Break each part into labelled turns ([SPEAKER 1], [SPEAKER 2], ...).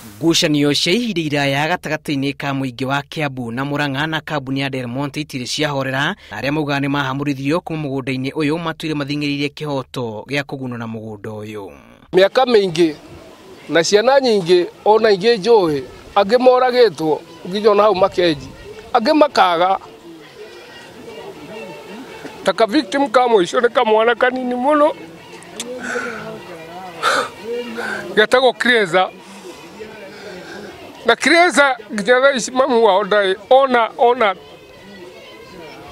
[SPEAKER 1] Ngucanio cia ihinda iraya gatagati-ini ka muingi wa Kiambu na Murang'a na kambuni ya Delmonte itire ciahorera aria mauga ni mahamurithirio kuma mugunda-ini uyu matuire mathing'iririe kihoto gia kugununa mugunda uyu.
[SPEAKER 2] Miaka mingi na ciana nyingi ona ingi njuhi angi moragitwo nginya hau makenji angi makaga taka victim ka mwico ni kamwana kanini muno getagwo Kreza na Kreza nginya ici mamu wao ndai ona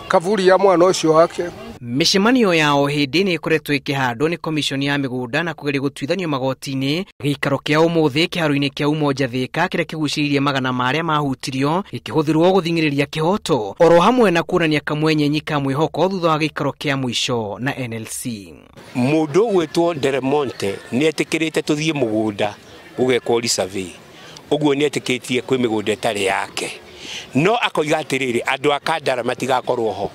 [SPEAKER 2] kavuri ya mwana ucio wake.
[SPEAKER 1] Mishemanio yao hindi ni ikoretwo ikihandwo ni Komiconi ya migunda na kugeria gutuithanio magoti-ini giikaro kia umuthi kiharo-ini kia umoja Thika kiria kiguciririe magana maria mahutirio ikihuthirwo guthing'iriria kihoto oro hamwe na kuonania kamwenyenyi ka mwihoko thutha wa giikaro kia mwisho na NLC.
[SPEAKER 3] Mundu gwitwo Delmonte ni etikirite tuthie mugunda ugekwo survey uguo ni etikitie kwi migunda itari yake no akoiga atiriri andu akandara matigakorwo ho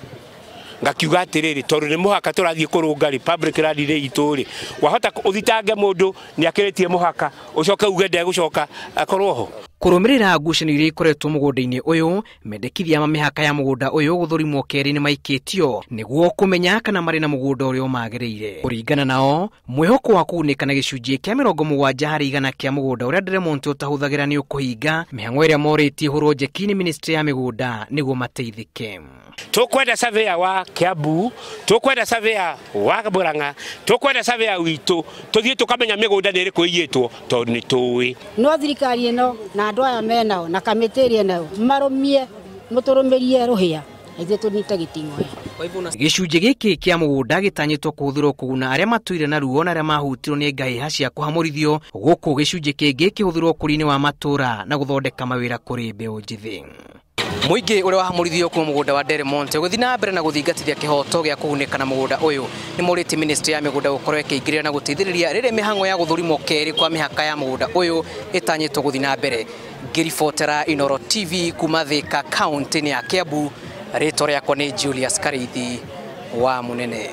[SPEAKER 3] ngakiuga atiriri tondu ni muhaka turathie kurunga Republic Land ituri wahota uthitange mundu ni akiritie muhaka ucoke uge ndegucoka akorwo ho.
[SPEAKER 1] Kurumirira ngucanio iria ikoretwo mugunda-ini uyu mendekithia ma mihaka ya mugunda uyu guthuurimwe keeri ni maikitio niguo kumenya kana mari na mugunda uria umaagiriire. Kuringana nao mwihoko wa kugunĩka na gicunjĩ kia 70% kia mugunda uria Delmonte utahuthagira ni ukuhinga mihang'o iria moritie hurwo njeki ni ministry ya migunda niguo mateithike.
[SPEAKER 3] Tukwenda surveyor wa Kiambu, tukwenda surveyor wa Murang'a, tukwenda surveyor witu tuthie tukamenya migunda ni iriku iyitwo tondu ni tuwi
[SPEAKER 4] no thirikari ino na andu aya menao na kamitiri nao marumie muturumirie ruhia ithe tunite giting'o.
[SPEAKER 1] Gicunjĩ giki kia mugunda gitanyitwo kuhuthirwo kuguna aria matuire na ruo na aria mahutirwo ni ngaiha cia kuhamurithio guku gicunjĩ kingi kihuthirwo kuri-ini wa matura na guthondeka mawira kuri mbeũ njithi. Muingi uria wahamurithio kuma mugunda wa Delmonte guthi na mbere na guthingatithia kihoto gia kugunĩka na mugunda uyu ni morite ministry ya migunda gukorwo ikiingirira na guteithĩrĩria rĩrĩa mihang'o ya guthuurimwo keeri kwa mihaka ya mugunda uyu itanyitwo guthi na mbere. Ngiribotera Inooro TV kuma Thika county ya Kiambu, ritwa riakwa ni Julius Karithi wa Munene.